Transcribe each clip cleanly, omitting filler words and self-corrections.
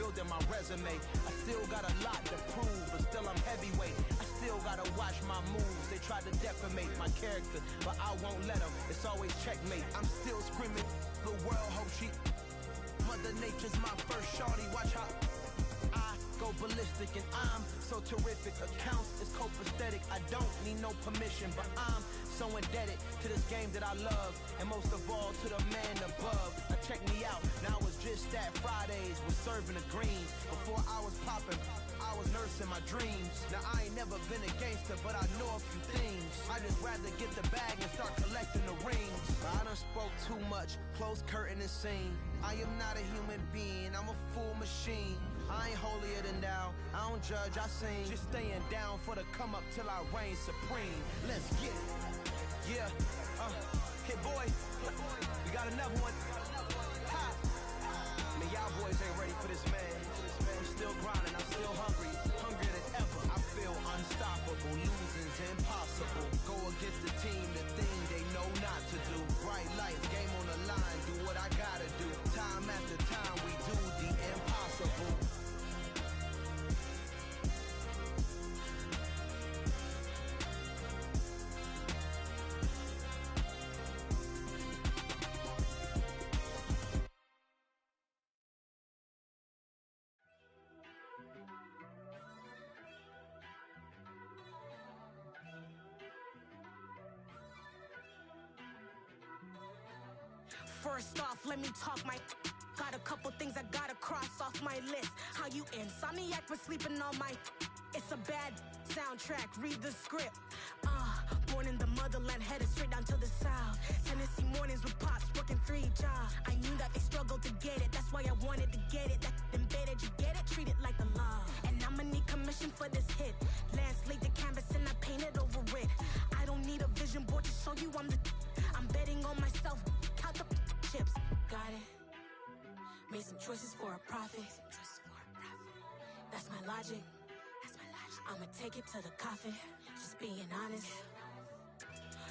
building my resume. I still got a lot to prove, but still I'm heavyweight. I still gotta watch my moves. They try to defamate my character, but I won't let them. It's always checkmate. I'm still screaming, the world hope she. Mother Nature's my first shorty. Watch how I go ballistic, and I'm so terrific. Accounts is copacetic. I don't need no permission, but I'm so indebted to this game that I love, and most of all to the man above. Now check me out. Now it's just that Fridays was serving the greens. Before I was popping, I was nursing my dreams. Now I ain't never been a gangster, but I know a few things. I just rather get the bag and start collecting the rings. I done spoke too much, close curtain and scene. I am not a human being, I'm a full machine. I ain't holier than thou, I don't judge, I sing. Just staying down for the come up till I reign supreme. Let's get it. Yeah, Hit Boy, we got another one. Ha! Man, y'all boys ain't ready for this, man. I'm still grinding, I'm still hungry, hungrier than ever. I feel unstoppable, losing's impossible. Go against the team, the thing they know not to do. Bright lights, game on the line, do what I gotta do. Time after time, we do the impossible. First off, let me talk my. Got a couple things I gotta cross off my list. How you insomniac for sleeping on my. It's a bad soundtrack, read the script. Born in the motherland, headed straight down to the south. Tennessee mornings with pops, working 3 jobs. I knew that they struggled to get it, that's why I wanted to get it. That embedded, you get it, treat it like a law. And I'ma need commission for this hit. Lance laid the canvas and I painted over it. I don't need a vision board to show you I'm the. I'm betting on myself, count the chips. Got it. Made some choices for a profit. That's my logic. I'ma take it to the coffin. Just being honest.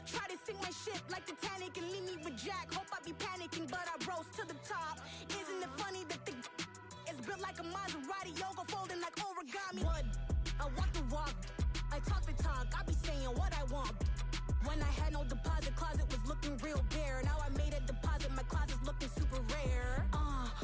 Try to sink my ship like Titanic and leave me with Jack. Hope I be panicking, but I rose to the top. Isn't it funny that the is built like a Maserati, yoga folding like origami? What? I walk the walk. I talk the talk. I be saying what I want. When I had no deposit, closet was looking real bare. Now I made a deposit, my closet's looking super rare.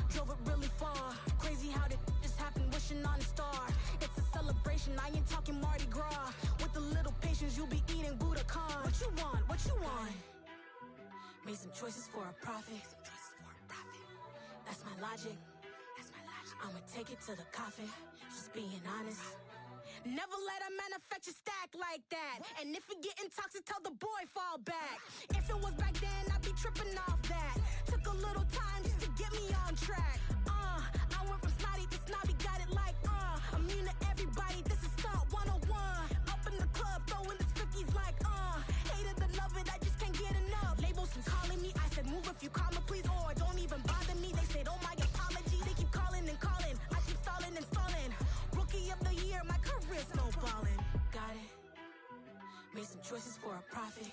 Drove it really far. Crazy how did this happen, wishing on a star. It's a celebration, I ain't talking Mardi Gras. With a little patience, you'll be eating Budokan. What you want? What you want? Made some choices for a profit. That's my logic. I'ma take it to the coffin. Just being honest. Never let a manufacture stack like that. And if it getting toxic, tell the boy fall back. If it was back then, I'd be tripping off that. Took a little time just to get me on track. I went from snotty to snobby, got it like immune to everybody, this is stunt 101. Up in the club, throwing the 50s like hate it or love it, I just can't get enough. Labels from calling me, I said move if you call me please, or don't even bother me. They said oh my apology, they keep calling and calling. I keep stalling and stalling. Rookie of the year, my career snowballing. Got it. Made some choices for a profit.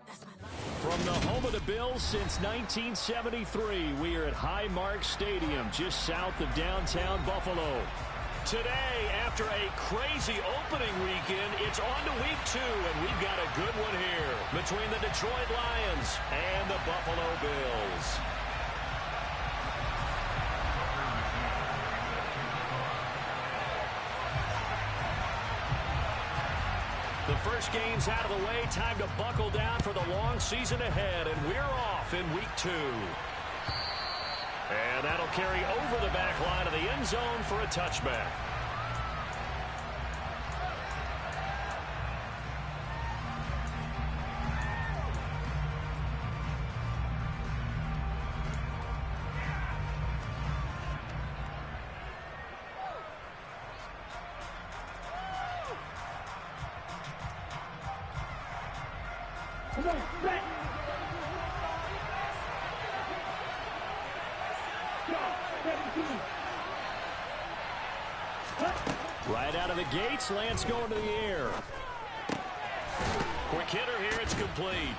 That's my life. From the home of the Bills since 1973, we are at Highmark Stadium, just south of downtown Buffalo. Today, after a crazy opening weekend, it's on to week 2, and we've got a good one here between the Detroit Lions and the Buffalo Bills. The first game's out of the way. Time to buckle down for the long season ahead, and we're off in week 2. And that'll carry over the back line of the end zone for a touchback. Right out of the gates, Lance going to the air. Quick hitter here, it's complete.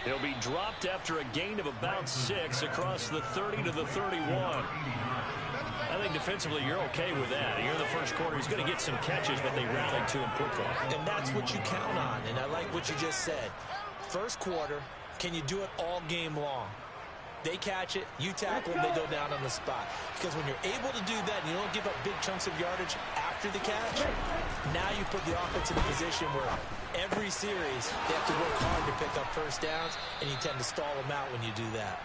He'll be dropped after a gain of about 6 across the 30 to the 31. I think defensively you're okay with that. You're in the first quarter. He's going to get some catches, but they rallied to him quickly. And that's what you count on, and I like what you just said. First quarter, can you do it all game long? They catch it, you tackle them, they go down on the spot. Because when you're able to do that and you don't give up big chunks of yardage after the catch, now you put the offense in a position where every series they have to work hard to pick up first downs, and you tend to stall them out when you do that.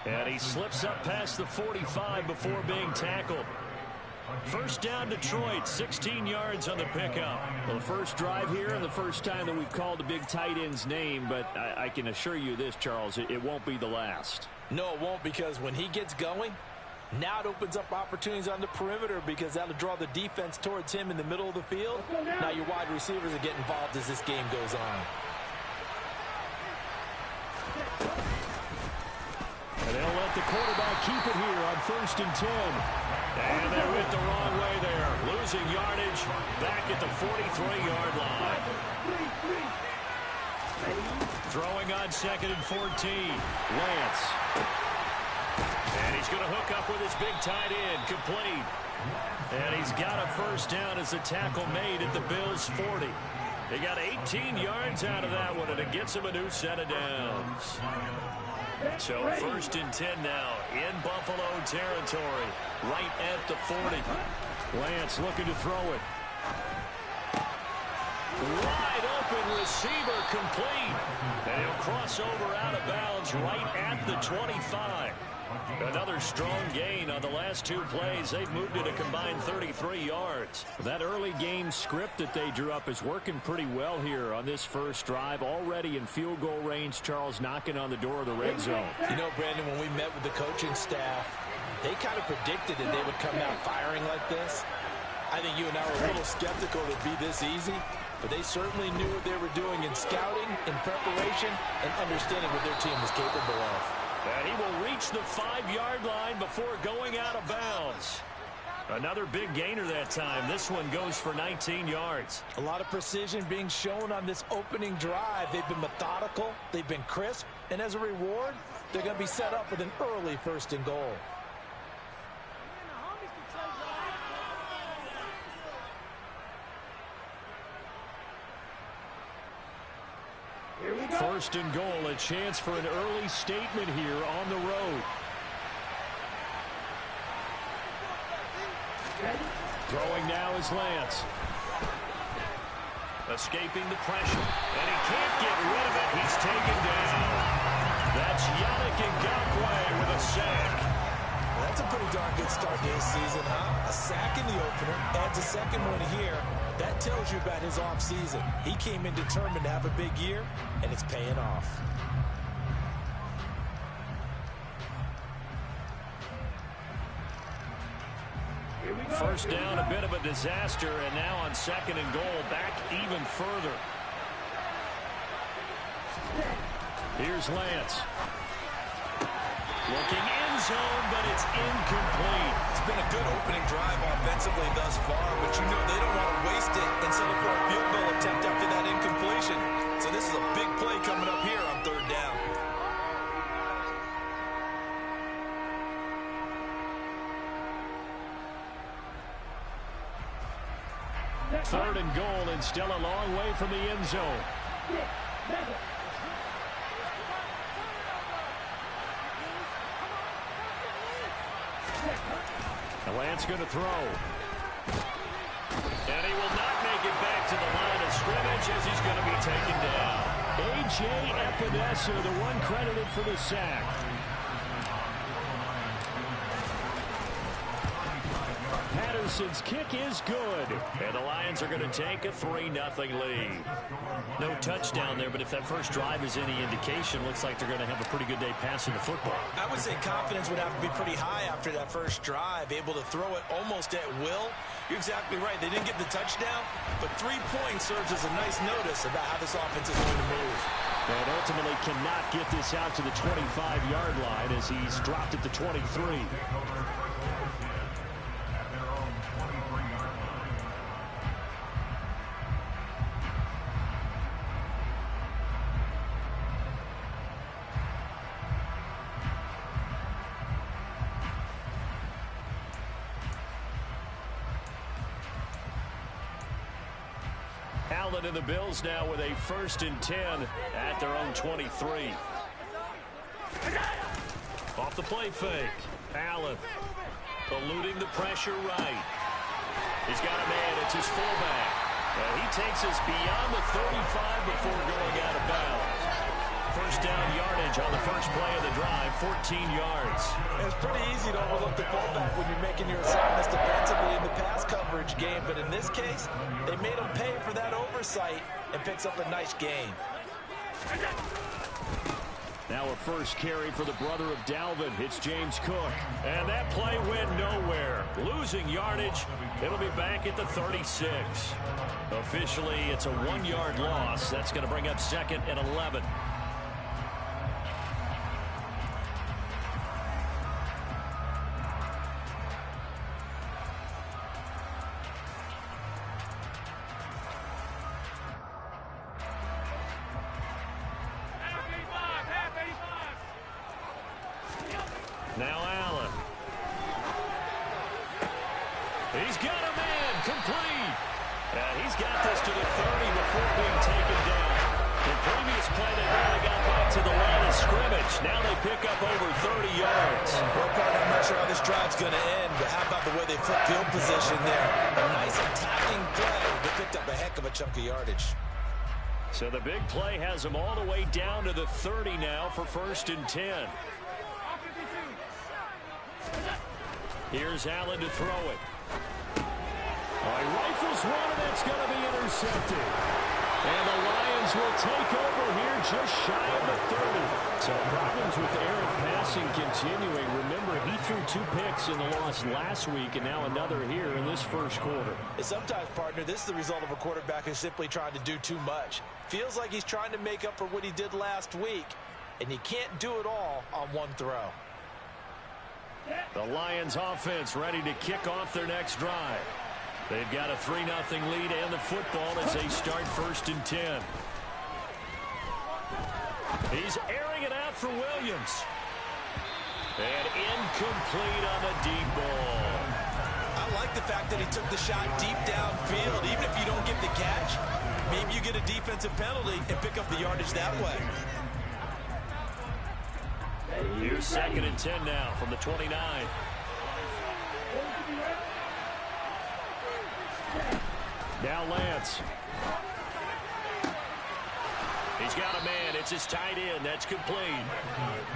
And he slips up past the 45 before being tackled. First down, Detroit, 16 yards on the pickup. Well, the first drive here and the first time that we've called a big tight end's name, but I can assure you this, Charles, it won't be the last. No, it won't, because when he gets going, now it opens up opportunities on the perimeter because that'll draw the defense towards him in the middle of the field. Now your wide receivers will get involved as this game goes on. And they'll let the quarterback keep it here on 1st and 10. And they went the wrong way there. Losing yardage back at the 43-yard line. Throwing on 2nd and 14. Lance. And he's going to hook up with his big tight end. Complete. And he's got a first down as the tackle made at the Bills' 40. They got 18 yards out of that one, and it gets him a new set of downs. So 1st and 10 now in Buffalo territory, right at the 40. Lance looking to throw it. Wide open receiver, complete. And he'll cross over out of bounds right at the 25. Another strong gain on the last 2 plays. They've moved it a combined 33 yards. That early game script that they drew up is working pretty well here on this first drive. Already in field goal range, Charles knocking on the door of the red zone. You know, Brandon, when we met with the coaching staff, they kind of predicted that they would come out firing like this. I think you and I were a little skeptical it would be this easy, but they certainly knew what they were doing in scouting, in preparation, and understanding what their team was capable of. And he will reach the 5-yard line before going out of bounds. Another big gainer that time. This one goes for 19 yards. A lot of precision being shown on this opening drive. They've been methodical. They've been crisp. And as a reward, they're going to be set up with an early 1st and goal. First and goal, a chance for an early statement here on the road. Throwing now is Lance. Escaping the pressure, and he can't get rid of it. He's taken down. That's Yannick Ngakoue with a sack. That's a pretty darn good start to his season, huh? A sack in the opener, adds a second one here. That tells you about his offseason. He came in determined to have a big year, and it's paying off. First down, a bit of a disaster, and now on 2nd and goal, back even further. Here's Lance. Looking end zone, but it's incomplete. It's been a good opening drive offensively thus far, but you know they don't want to waste it and settle for a field goal attempt after that incompletion. So this is a big play coming up here on 3rd down. Third and goal, and still a long way from the end zone. Lance going to throw. And he will not make it back to the line of scrimmage as he's going to be taken down. A.J. Epinesa, the one credited for the sack. Patterson's kick is good. And the Lions are going to take a 3-0 lead. No touchdown there, but if that first drive is any indication, looks like they're going to have a pretty good day passing the football. I would say confidence would have to be pretty high after that first drive, able to throw it almost at will. You're exactly right. They didn't get the touchdown, but 3 points serves as a nice notice about how this offense is going to move. And ultimately cannot get this out to the 25-yard line as he's dropped at the 23. Allen and the Bills now with a 1st and 10 at their own 23. Off the play fake. Allen eluding the pressure right. He's got a man. It's his fullback. He takes us beyond the 35 before going out of bounds. First down yardage on the first play of the drive, 14 yards. It's pretty easy to overlook the fullback when you're making your assignments defensively in the pass coverage game, but in this case, they made him pay for that oversight and picks up a nice gain. Now a first carry for the brother of Dalvin. It's James Cook. And that play went nowhere. Losing yardage. It'll be back at the 36. Officially, it's a 1-yard loss. That's going to bring up 2nd and 11. Now Allen. He's got a man complete. He's got this to the 30 before being taken down. The previous play, they barely got back to the line of scrimmage. Now they pick up over 30 yards. Well, partner, I'm not sure how this drive's going to end, but how about the way they flip field position there? A nice attacking play. They picked up a heck of a chunk of yardage. So the big play has them all the way down to the 30 now for 1st and 10. Here's Allen to throw it. He rifles one, and that's going to be intercepted. And the Lions will take over here just shy of the 30. So problems with Eric passing continuing. Remember, he threw 2 picks in the loss last week, and now another here in this first quarter. And sometimes, partner, this is the result of a quarterback who's simply trying to do too much. Feels like he's trying to make up for what he did last week, and you can't do it all on one throw. The Lions offense ready to kick off their next drive. They've got a 3-0 lead and the football as they start 1st and 10. He's airing it out for Williams. And incomplete on the deep ball. I like the fact that he took the shot deep downfield. Even if you don't get the catch, maybe you get a defensive penalty and pick up the yardage that way. Here's 2nd and 10 now from the 29. Now Lance. He's got a man. It's his tight end. That's complete.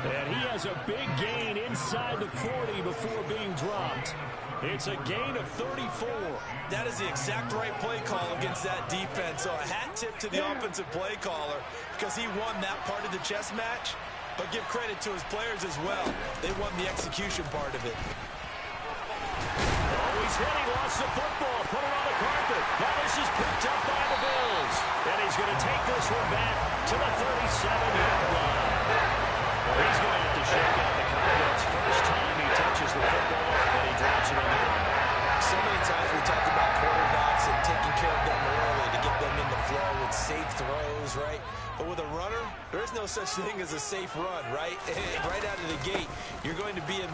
And he has a big gain inside the 40 before being dropped. It's a gain of 34. That is the exact right play call against that defense. So a hat tip to the offensive play caller because he won that part of the chess match. But give credit to his players as well. They won the execution part of it. Oh, he's hit. He lost the football. Put it on the carpet. Now this is picked up by the Bills. And he's going to take this one back to the 37-yard line. He's going to have to shake out the comments. First time he touches the football, and he drops it on the ground. So many times we talk about quarterbacks and taking care of them early to get them in the flow with safe throws, right? But with a runner, there is no such thing as a safe run, right? Right out of the gate, you're going to be in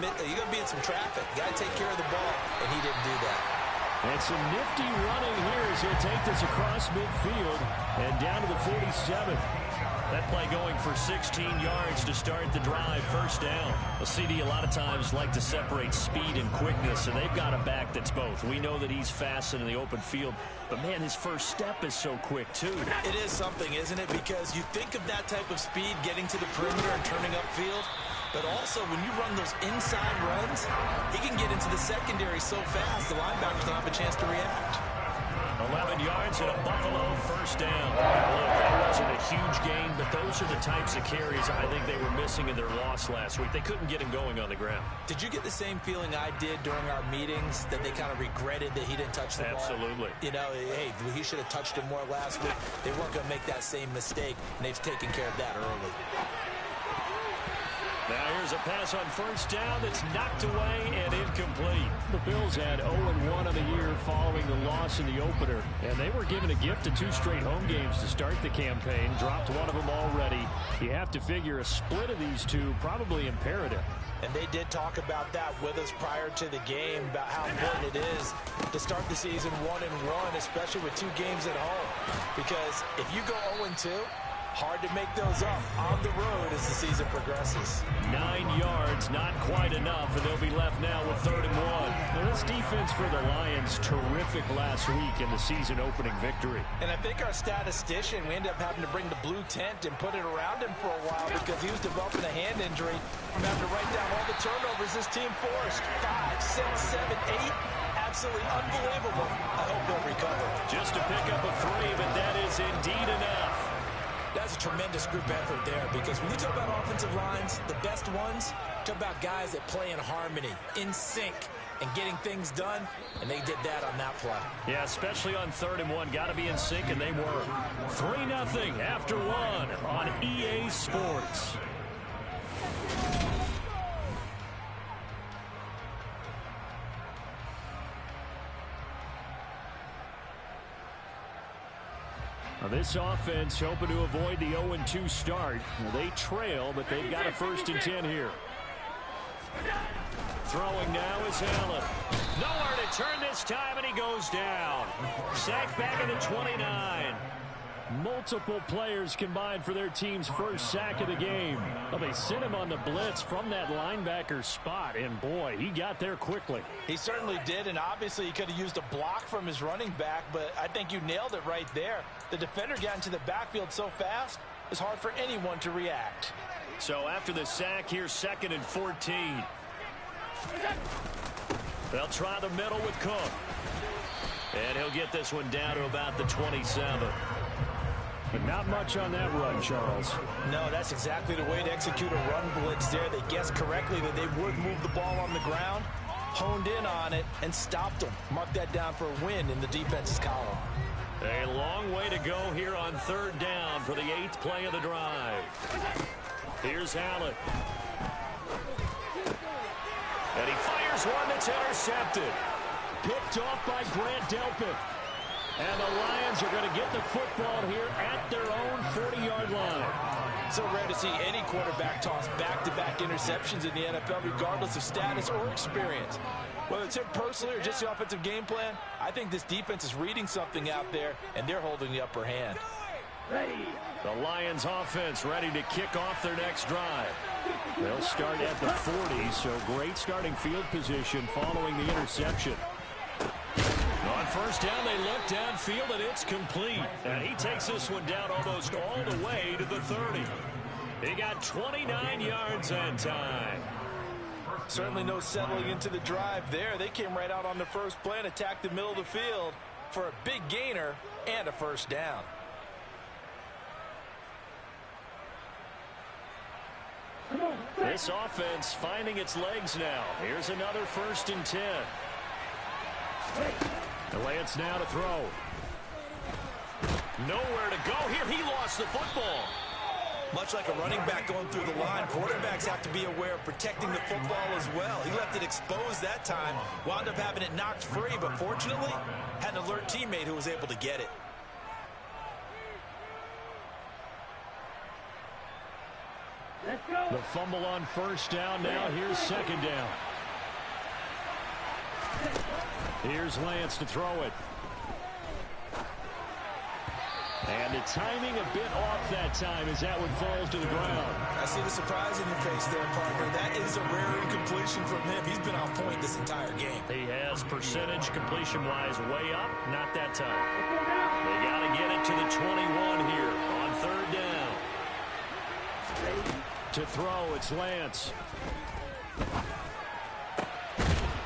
some traffic. You got to take care of the ball, and he didn't do that. And some nifty running here as he'll take this across midfield and down to the 47. That play going for 16 yards to start the drive, first down. Well, CD a lot of times like to separate speed and quickness, and they've got a back that's both. We know that he's fast in the open field, but, man, his first step is so quick, too. It is something, isn't it? Because you think of that type of speed getting to the perimeter and turning upfield, but also when you run those inside runs, he can get into the secondary so fast the linebackers don't have a chance to react. 11 yards and a Buffalo first down. Look, that wasn't a huge gain, but those are the types of carries I think they were missing in their loss last week. They couldn't get him going on the ground. Did you get the same feeling I did during our meetings, that they kind of regretted that he didn't touch the ball? Absolutely. You know, hey, he should have touched him more last week. They weren't going to make that same mistake, and they've taken care of that early. Now here's a pass on first down that's knocked away and incomplete. The Bills had 0-1 on the year following the loss in the opener, and they were given a gift of 2 straight home games to start the campaign. Dropped one of them already. You have to figure a split of these two probably imperative. And they did talk about that with us prior to the game, about how important it is to start the season 1-1, especially with 2 games at home. Because if you go 0-2, hard to make those up on the road as the season progresses. 9 yards, not quite enough, and they'll be left now with 3rd and 1. Now, this defense for the Lions, terrific last week in the season-opening victory. And I think our statistician, we ended up having to bring the blue tent and put it around him for a while because he was developing a hand injury from having to write down all the turnovers this team forced. 5, 6, 7, 8. Absolutely unbelievable. I hope they'll recover. Just to pick up a 3, but that is indeed enough. That's a tremendous group effort there, because when you talk about offensive lines, the best ones, talk about guys that play in harmony, in sync, and getting things done, and they did that on that play. Yeah, especially on 3rd and 1. Got to be in sync, and they were. 3-0 after 1 on EA Sports. Now this offense hoping to avoid the 0-2 start. They trail, but they've got a 1st and 10 here. Throwing now is Allen. Nowhere to turn this time, and he goes down. Sacked back at the 29. Multiple players combined for their team's first sack of the game. Well, they sent him on the blitz from that linebacker spot, and boy, he got there quickly. He certainly did, and obviously he could have used a block from his running back, but I think you nailed it right there. The defender got into the backfield so fast, it's hard for anyone to react. So after the sack, here's 2nd and 14. They'll try the middle with Cook. And he'll get this one down to about the 27. But not much on that run, Charles. No, that's exactly the way to execute a run blitz there. They guessed correctly that they would move the ball on the ground, honed in on it, and stopped them. Mark that down for a win in the defense's column. A long way to go here on 3rd down for the 8th play of the drive. Here's Allen. And he fires one that's intercepted. Picked off by Grant Delpit. And the Lions are going to get the football here at their own 40-yard line. So rare to see any quarterback toss back-to-back interceptions in the NFL, regardless of status or experience. Whether it's him personally or just the offensive game plan, I think this defense is reading something out there, and they're holding the upper hand. The Lions offense ready to kick off their next drive. They'll start at the 40, so great starting field position following the interception. On 1st down, they look downfield, and it's complete. And he takes this one down almost all the way to the 30. He got 29 yards and time. Certainly no settling into the drive there. They came right out on the first play and attacked the middle of the field for a big gainer and a 1st down. This offense finding its legs now. Here's another 1st and 10. Lance now to throw. Nowhere to go here. He lost the football. Much like a running back going through the line, quarterbacks have to be aware of protecting the football as well. He left it exposed that time, wound up having it knocked free, but fortunately had an alert teammate who was able to get it. The fumble on 1st down. Now here's 2nd down. Here's Lance to throw it. And the timing a bit off that time as that one falls to the ground. I see the surprise in your face there, partner. That is a rare incompletion from him. He's been on point this entire game. He has percentage completion-wise way up. Not that time. They got to get it to the 21 here on 3rd down. To throw, it's Lance.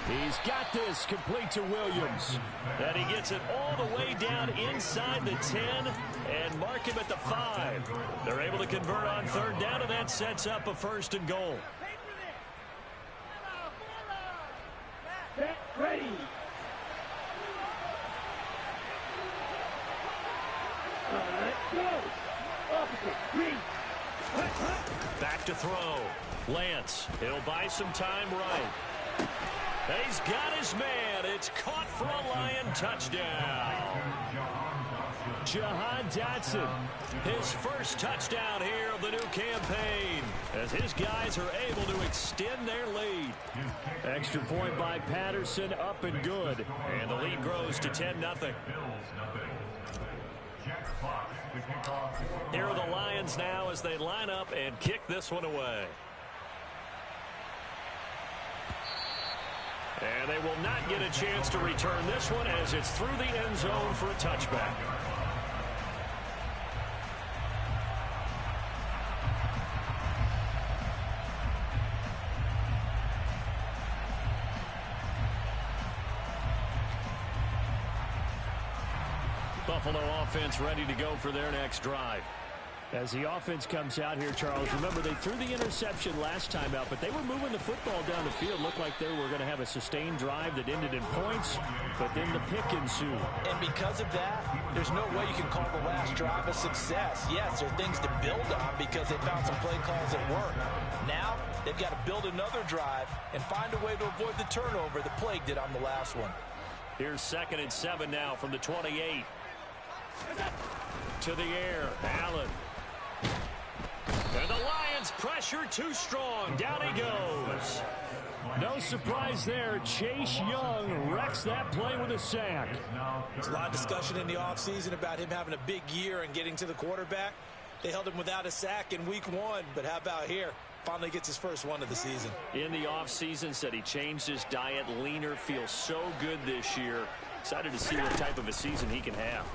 He's got this complete to Williams. And he gets it all the way down inside the 10 and mark him at the 5. They're able to convert on 3rd down, and that sets up a 1st and goal. Ready. Go. Opposite. Green. Back to throw. Lance, he'll buy some time right. He's got his man. It's caught for a Lion touchdown. Jahan Dotson, his first touchdown here of the new campaign, as his guys are able to extend their Extra point by Patterson, up and good. And the lead grows to 10-0. Here are the Lions now as they line up and kick this one away. And they will not get a chance to return this one as it's through the end zone for a touchback. Buffalo offense ready to go for their next drive. As the offense comes out here, Charles, remember they threw the interception last time out, but they were moving the football down the field. Looked like they were going to have a sustained drive that ended in points, but then the pick ensued. And because of that, there's no way you can call the last drive a success. Yes, there are things to build on because they found some play calls that work. Now, they've got to build another drive and find a way to avoid the turnover the plague did on the last one. Here's 2nd and 7 now from the 28. To the air, Allen. And the Lions pressure too strong. Down he goes. No surprise there. Chase Young wrecks that play with a sack. There's a lot of discussion in the offseason about him having a big year and getting to the quarterback. They held him without a sack in week 1, but how about here? Finally gets his first one of the season. In the offseason, said he changed his diet, leaner, feels so good this year. Excited to see what type of a season he can have.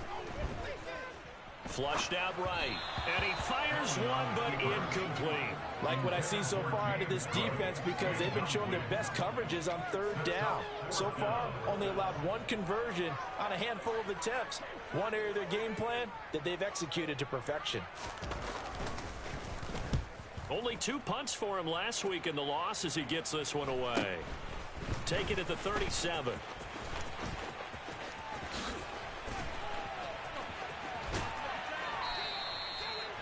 Flushed out right, and he fires one, but incomplete. Like what I see so far out of this defense because they've been showing their best coverages on 3rd down. So far, only allowed one conversion on a handful of attempts. One area of their game plan that they've executed to perfection. Only 2 punts for him last week in the loss as he gets this one away. Take it at the 37.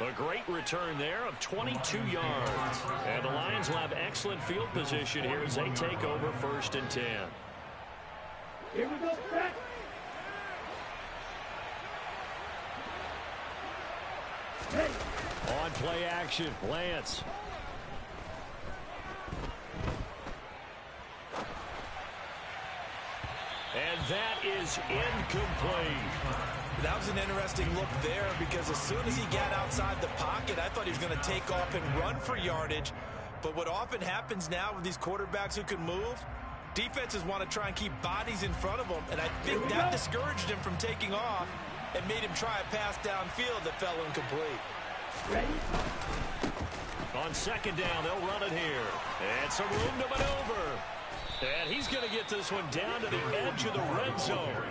A great return there of 22 yards. And the Lions will have excellent field position here as they take over 1st and 10. Here we go, back. Hey. On play action, Lance. And that is incomplete. That was an interesting look there because as soon as he got outside the pocket, I thought he was going to take off and run for yardage. But what often happens now with these quarterbacks who can move, defenses want to try and keep bodies in front of them. And I think that discouraged him from taking off and made him try a pass downfield that fell incomplete. Ready? On 2nd down, they'll run it here. And some room to maneuver. And he's going to get this one down to the edge of the red zone.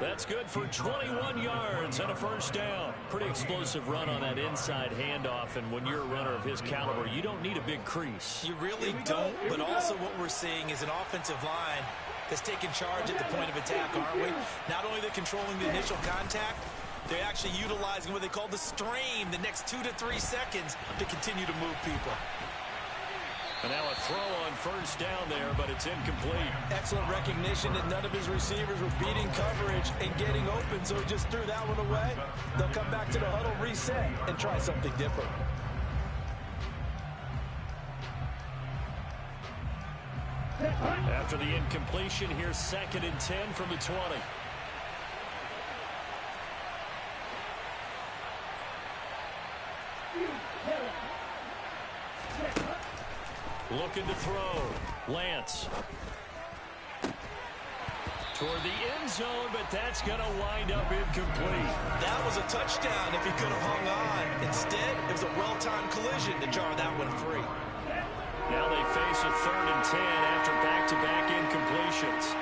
That's good for 21 yards and a 1st down. Pretty explosive run on that inside handoff, and when you're a runner of his caliber, you don't need a big crease. You really don't, but also what we're seeing is an offensive line that's taking charge at the point of attack, aren't we? Not only they're controlling the initial contact, they're actually utilizing what they call the strain, the next 2 to 3 seconds to continue to move people. And now a throw on 1st down there, but it's incomplete. Excellent recognition that none of his receivers were beating coverage and getting open, so he just threw that one away. They'll come back to the huddle, reset, and try something different. After the incompletion, here's 2nd and 10 from the 20. Looking to throw. Lance. Toward the end zone, but that's going to wind up incomplete. That was a touchdown if he could have hung on. Instead, it was a well-timed collision to jar that one free. Now they face a 3rd and 10 after back-to-back incompletions.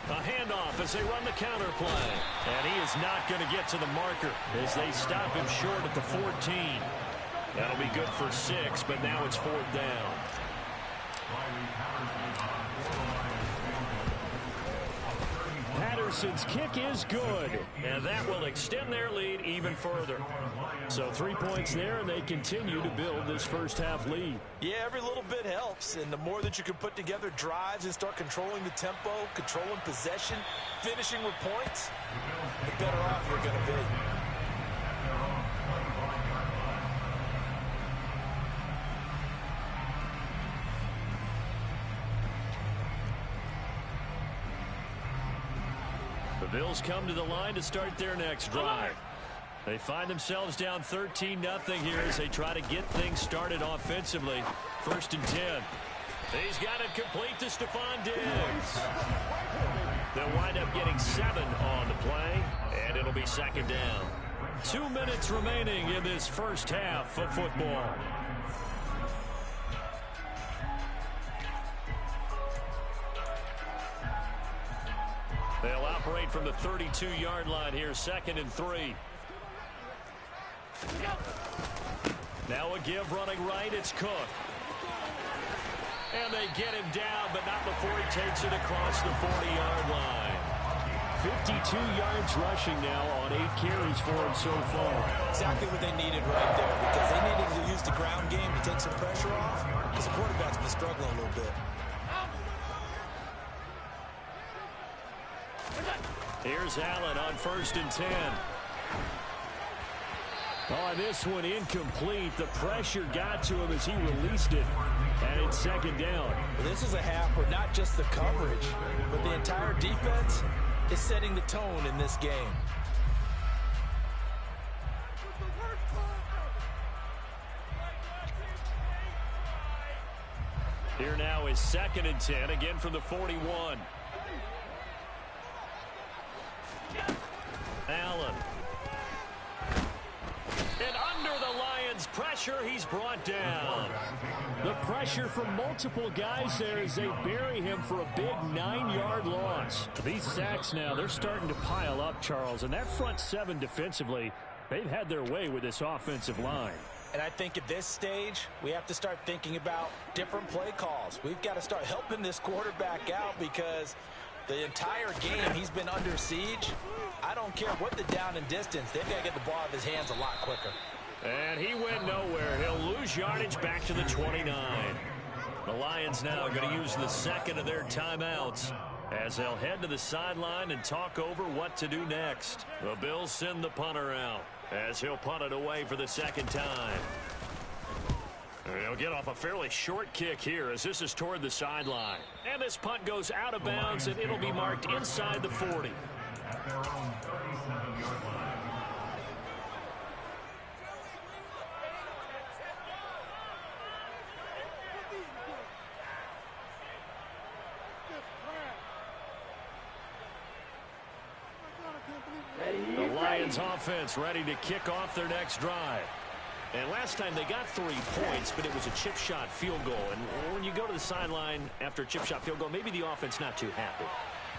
A handoff as they run the counter play. And he is not going to get to the marker as they stop him short at the 14. That'll be good for 6, but now it's 4th down. Patterson's kick is good, and that will extend their lead even further. So 3 points there, and they continue to build this first half lead. Yeah, every little bit helps, and the more that you can put together drives and start controlling the tempo, controlling possession, finishing with points, the better off you're going to be. The Bills come to the line to start their next drive. They find themselves down 13-0 here as they try to get things started offensively. 1st and 10. He's got it complete to Stephon Diggs. They'll wind up getting 7 on the play, and it'll be 2nd down. 2 minutes remaining in this first half of football. They'll operate from the 32-yard line here, 2nd and 3. Now a give running right, it's Cook. And they get him down, but not before he takes it across the 40-yard line. 52 yards rushing now on 8 carries for him so far. Exactly what they needed right there, because they needed to use the ground game to take some pressure off, because the quarterback's been struggling a little bit. Here's Allen on 1st and 10. On this one, incomplete. The pressure got to him as he released it, and it's 2nd down. Well, this is a half where not just the coverage, but the entire defense is setting the tone in this game. Here now is 2nd and 10, again from the 41. Allen. And under the Lions' pressure, he's brought down. The pressure from multiple guys there as they bury him for a big 9-yard loss. These sacks now, they're starting to pile up, Charles. And that front 7 defensively, they've had their way with this offensive line. And I think at this stage, we have to start thinking about different play calls. We've got to start helping this quarterback out because the entire game he's been under siege. I don't care what the down and distance. They've got to get the ball out of his hands a lot quicker. And he went nowhere. He'll lose yardage back to the 29. The Lions now going to use the 2nd of their timeouts as they'll head to the sideline and talk over what to do next. The Bills send the punter out as he'll punt it away for the 2nd time. He'll get off a fairly short kick here as this is toward the sideline. And this punt goes out of bounds, and it'll be marked inside the 40. The Lions offense ready to kick off their next drive. And last time they got 3 points, but it was a chip shot field goal. And when you go to the sideline after a chip shot field goal, maybe the offense not too happy.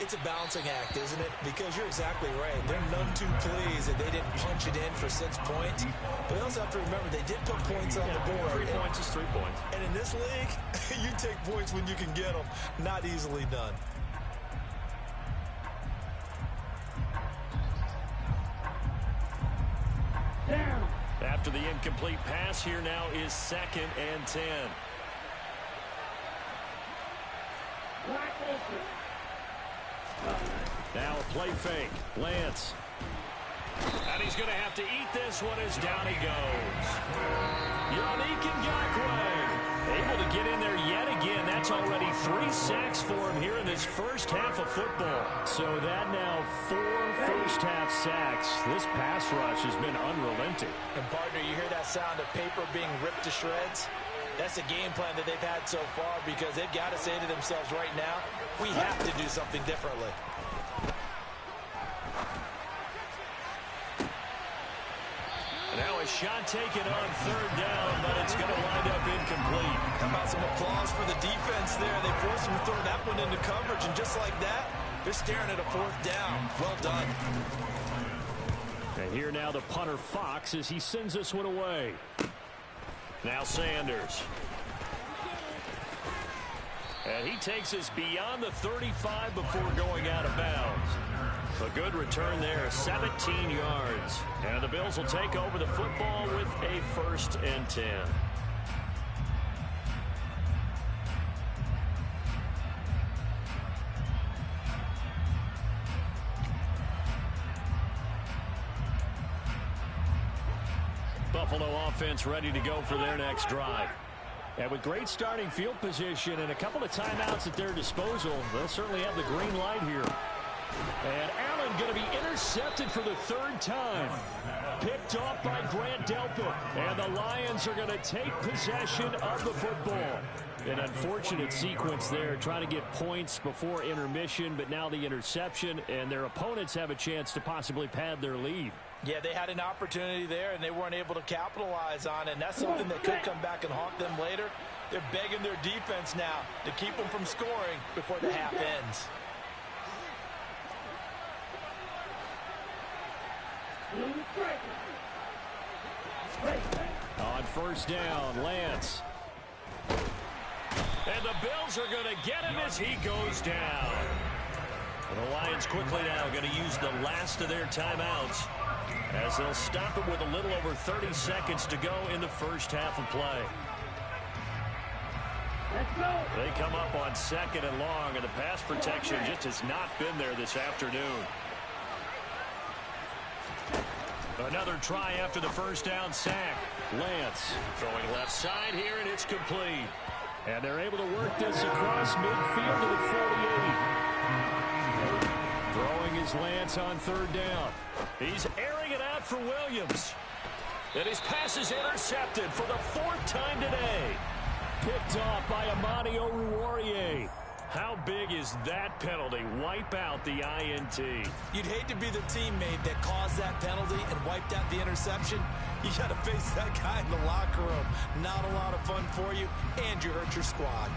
It's a balancing act, isn't it? Because you're exactly right. They're none too pleased that they didn't punch it in for 6 points. But you also have to remember they did put points on the board. 3 points is 3 points. And in this league, you take points when you can get them. Not easily done. Down. After the incomplete pass, here now is 2nd and 10. Black open. Now a play fake. Lance. And he's going to have to eat this one as down he goes. Yannick Ngakoue able to get in there yet again. That's already 3 sacks for him here in this first half of football. So that now 4 first-half sacks. This pass rush has been unrelenting. And, partner, you hear that sound of paper being ripped to shreds? That's a game plan that they've had so far because they've got to say to themselves right now, we have to do something differently. Now a shot taken on 3rd down, but it's going to wind up incomplete. How about some applause for the defense there? They forced him to throw that one into coverage, and just like that, they're staring at a 4th down. Well done. And here now the punter Fox as he sends this one away. Now Sanders. And he takes us beyond the 35 before going out of bounds. A good return there, 17 yards. And the Bills will take over the football with a 1st and 10. Buffalo offense ready to go for their next drive. And with great starting field position and a couple of timeouts at their disposal, they'll certainly have the green light here. And Allen Allen going to be intercepted for the third time. Picked off by Grant Delpit. And the Lions are going to take possession of the football. An unfortunate sequence there, trying to get points before intermission, but now the interception, and their opponents have a chance to possibly pad their lead. Yeah, they had an opportunity there, and they weren't able to capitalize on it, and that's something that could come back and haunt them later. They're begging their defense now to keep them from scoring before the half ends. On first down, Lance. And the Bills are going to get him as he goes down. The Lions quickly now going to use the last of their timeouts as they'll stop it with a little over 30 seconds to go in the first half of play. They come up on second and long, and the pass protection just has not been there this afternoon. Another try after the first down sack. Lance throwing left side here, and it's complete. And they're able to work this across midfield to the 48. Throwing is Lance on third down. He's airing it out for Williams. And his pass is intercepted for the fourth time today. Picked off by Amani Oruwariye. How big is that penalty? Wipe out the INT. You'd hate to be the teammate that caused that penalty and wiped out the interception. You got to face that guy in the locker room. Not a lot of fun for you, and you hurt your squad.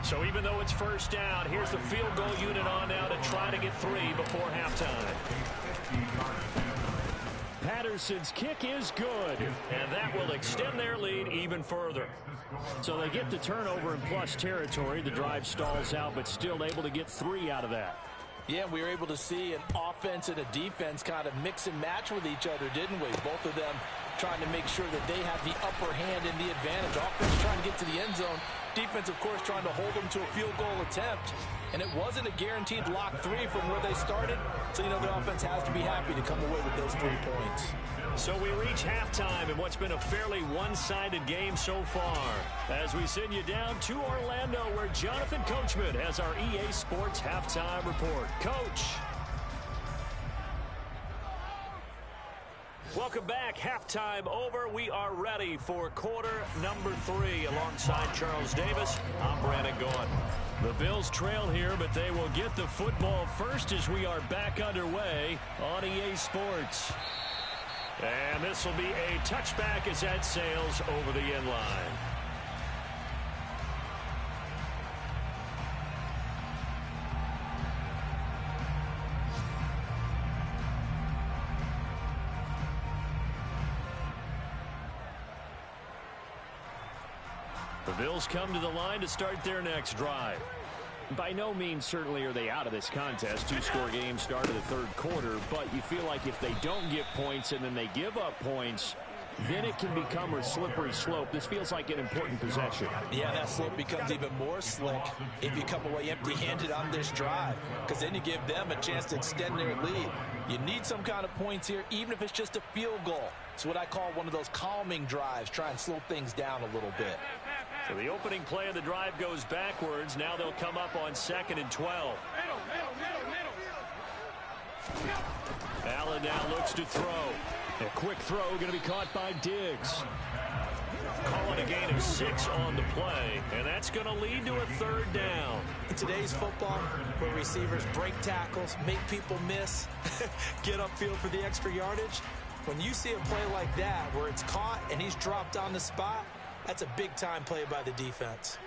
So even though it's first down, here's the field goal unit on now to try to get 3 before halftime. Patterson's kick is good, and that will extend their lead even further. So they get the turnover in plus territory. The drive stalls out, but still able to get 3 out of that. Yeah, we were able to see an offense and a defense kind of mix and match with each other, didn't we? Both of them trying to make sure that they have the upper hand and the advantage. Offense trying to get to the end zone. Defense, of course, trying to hold them to a field goal attempt. And it wasn't a guaranteed lock 3 from where they started. So, you know, the offense has to be happy to come away with those 3 points. So we reach halftime in what's been a fairly one-sided game so far. As we send you down to Orlando, where Jonathan Coachman has our EA Sports Halftime Report. Coach. Welcome back. Halftime over. We are ready for quarter number 3. Alongside Charles Davis, I'm Brandon Gaudin. The Bills trail here, but they will get the football first as we are back underway on EA Sports. And this will be a touchback as that sails over the end line. The Bills come to the line to start their next drive. By no means certainly are they out of this contest. 2-score game start of the third quarter, but you feel like if they don't get points and then they give up points, then it can become a slippery slope. This feels like an important possession. Yeah, that slope becomes even more slick if you come away empty-handed on this drive, because then you give them a chance to extend their lead. You need some kind of points here, even if it's just a field goal. It's what I call one of those calming drives. Try and slow things down a little bit. So the opening play of the drive goes backwards. Now they'll come up on 2nd and 12. Allen now looks to throw. A quick throw going to be caught by Diggs. Calling a gain of 6 on the play, and that's going to lead to a third down. In today's football, where receivers break tackles, make people miss, get upfield for the extra yardage, when you see a play like that where it's caught and he's dropped on the spot, that's a big-time play by the defense.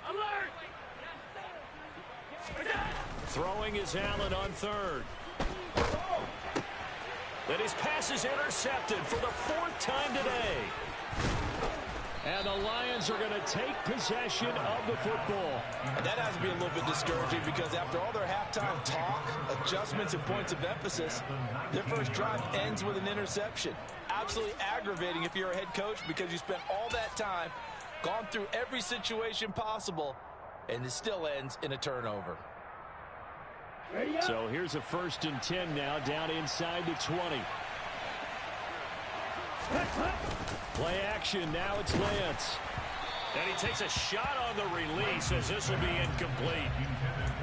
Alert! Throwing is Allen on 3rd. And his pass is intercepted for the 4th time today. And the Lions are going to take possession of the football. And that has to be a little bit discouraging because after all their halftime talk, adjustments, and points of emphasis, their first drive ends with an interception. Absolutely aggravating if you're a head coach because you spent all that time, gone through every situation possible, and it still ends in a turnover. So here's a 1st and 10 now, down inside the 20. Play action, now it's Lance. And he takes a shot on the release as this will be incomplete.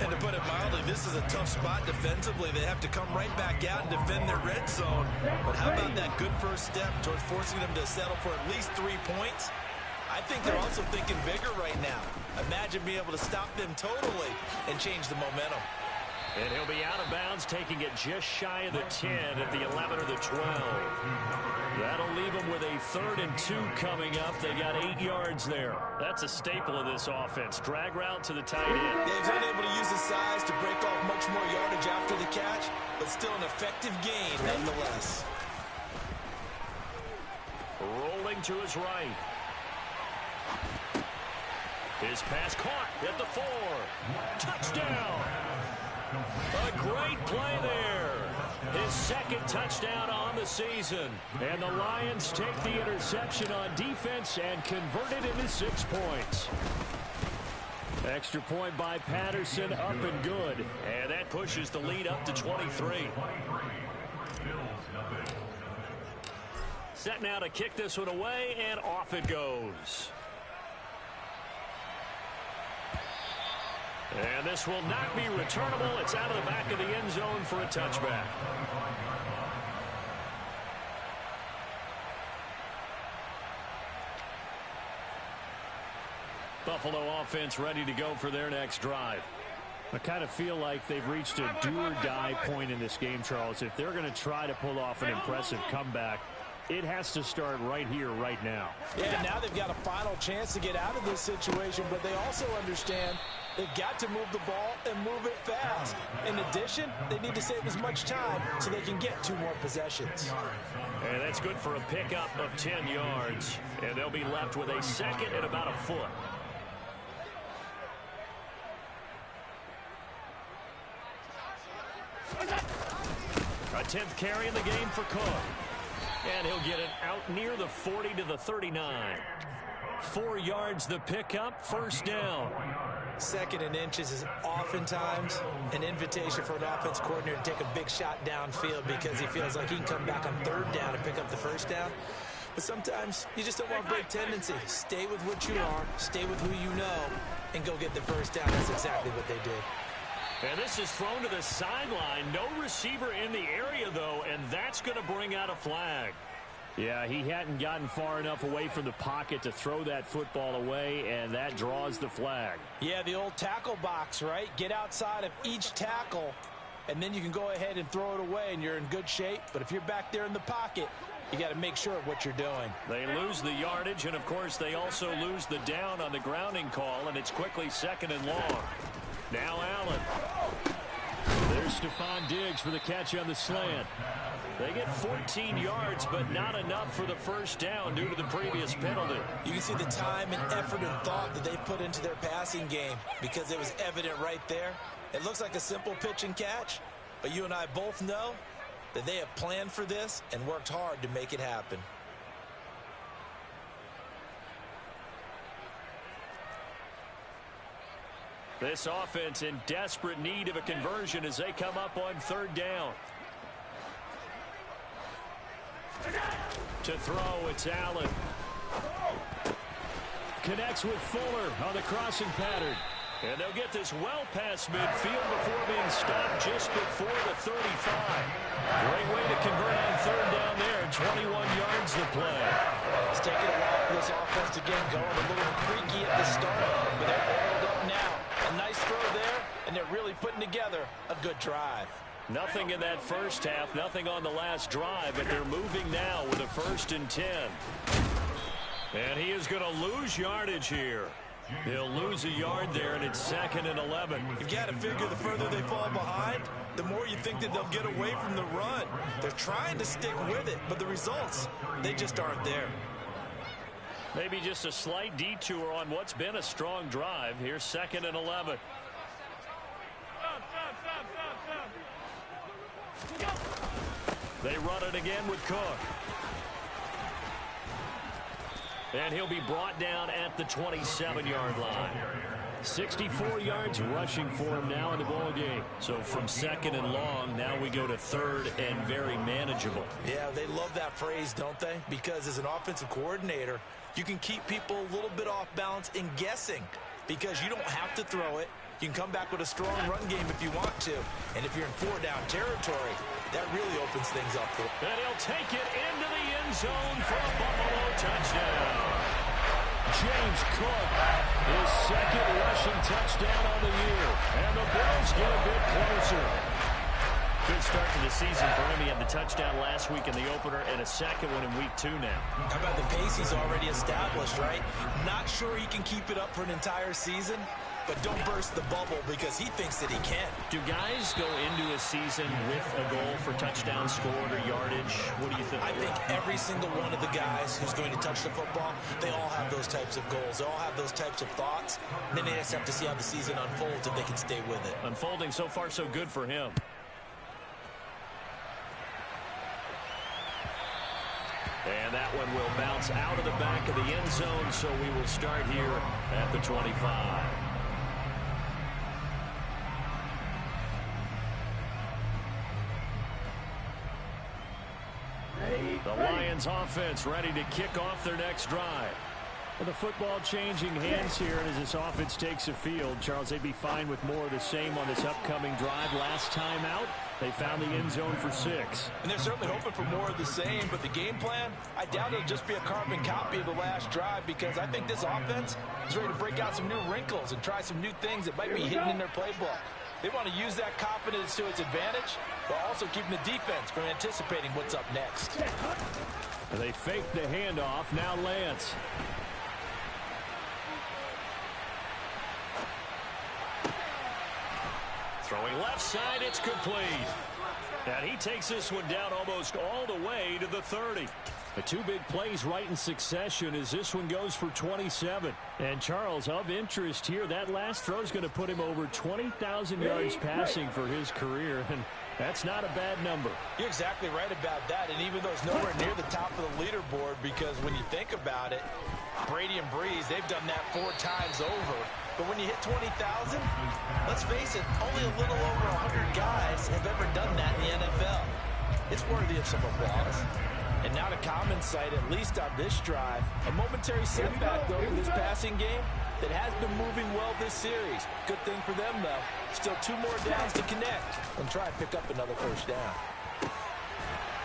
And to put it mildly, this is a tough spot defensively. They have to come right back out and defend their red zone. But how about that good first step towards forcing them to settle for at least 3 points? I think they're also thinking bigger right now. Imagine being able to stop them totally and change the momentum. And he'll be out of bounds, taking it just shy of the 10 at the 11 or the 12. That'll leave them with a 3rd and 2 coming up. They got 8 yards there. That's a staple of this offense. Drag route to the tight end. He's unable to use his size to break off much more yardage after the catch, but still an effective gain nonetheless. Rolling to his right. His pass caught at the 4. Touchdown! A great play there. His 2nd touchdown on the season. And the Lions take the interception on defense and convert it into 6 points. Extra point by Patterson, up and good. And that pushes the lead up to 23. Set now to kick this one away, and off it goes. And this will not be returnable. It's out of the back of the end zone for a touchback. Buffalo offense ready to go for their next drive. I kind of feel like they've reached a do-or-die point in this game, Charles. If they're going to try to pull off an impressive comeback, it has to start right here, right now. Yeah, now they've got a final chance to get out of this situation, but they also understand they've got to move the ball and move it fast. In addition, they need to save as much time so they can get 2 more possessions. And that's good for a pickup of 10 yards. And they'll be left with a 2nd and about a foot. A 10th carry in the game for Cook. And he'll get it out near the 40 to the 39. 4 yards the pickup, 1st down. 2nd and inches is oftentimes an invitation for an offense coordinator to take a big shot downfield because he feels like he can come back on 3rd down and pick up the 1st down. But sometimes you just don't want to break tendency. Stay with what you are, stay with who you know, and go get the 1st down. That's exactly what they did. And this is thrown to the sideline. No receiver in the area, though, and that's going to bring out a flag. Yeah, he hadn't gotten far enough away from the pocket to throw that football away, and that draws the flag. Yeah, the old tackle box, right? Get outside of each tackle, and then you can go ahead and throw it away, and you're in good shape. But if you're back there in the pocket, you got to make sure of what you're doing. They lose the yardage, and, of course, they also lose the down on the grounding call, and it's quickly 2nd and long. Now Allen. There's Stephon Diggs for the catch on the slant. They get 14 yards, but not enough for the 1st down due to the previous penalty. You can see the time and effort and thought that they put into their passing game because it was evident right there. It looks like a simple pitch and catch, but you and I both know that they have planned for this and worked hard to make it happen. This offense in desperate need of a conversion as they come up on 3rd down. To throw, it's Allen. Connects with Fuller on the crossing pattern. And they'll get this well past midfield before being stopped just before the 35. Great way to convert on 3rd down there. 21 yards to play. It's taking a while for this offense to get going. A little creaky at the start, but they're oiled up now. A nice throw there, and they're really putting together a good drive. Nothing in that 1st half, nothing on the last drive, but they're moving now with a 1st and 10. And he is going to lose yardage here. He'll lose a yard there, and it's 2nd and 11. You've got to figure the further they fall behind, the more you think that they'll get away from the run. They're trying to stick with it, but the results, they just aren't there. Maybe just a slight detour on what's been a strong drive. Here's 2nd and 11. They run it again with Cook. And he'll be brought down at the 27-yard line. 64 yards rushing for him now in the ball game. So from second and long, now we go to third and very manageable. Yeah, they love that phrase, don't they? Because as an offensive coordinator, you can keep people a little bit off balance in guessing because you don't have to throw it. You can come back with a strong run game if you want to. And if you're in 4-down territory, that really opens things up for him. And he'll take it into the end zone for a Buffalo touchdown. James Cook, his second rushing touchdown on the year. And the Bills get a bit closer. Good start to the season for him. He had the touchdown last week in the opener and a second one in week 2 now. How about the pace he's already established, right? Not sure he can keep it up for an entire season, but don't burst the bubble because he thinks that he can. Do guys go into a season with a goal for touchdown scored or yardage? What do you think? I think every single one of the guys who's going to touch the football, they all have those types of goals. They all have those types of thoughts. And then they just have to see how the season unfolds if they can stay with it. Unfolding so far so good for him. And that one will bounce out of the back of the end zone, so we will start here at the 25. The Lions offense ready to kick off their next drive. Well, the football changing hands here, and as this offense takes the field, Charles, they'd be fine with more of the same on this upcoming drive. Last time out, they found the end zone for 6. And they're certainly hoping for more of the same, but the game plan, I doubt it'll just be a carbon copy of the last drive because I think this offense is ready to break out some new wrinkles and try some new things that might be hidden in their playbook. They want to use that confidence to its advantage, but also keeping the defense from anticipating what's up next. And they fake the handoff. Now Lance. Throwing left side, it's complete. And he takes this one down almost all the way to the 30. The 2 big plays right in succession as this one goes for 27. And Charles, of interest here, that last throw is going to put him over 20,000 yards passing for his career. And that's not a bad number. You're exactly right about that. And even though it's nowhere near the top of the leaderboard, because when you think about it, Brady and Breeze, they've done that 4 times over. But when you hit 20,000, let's face it, only a little over 100 guys have ever done that in the NFL. It's worthy of some applause. And now to Common's side, at least on this drive, a momentary setback, though, for this passing game that has been moving well this series. Good thing for them, though. Still 2 more downs to connect and try and pick up another first down.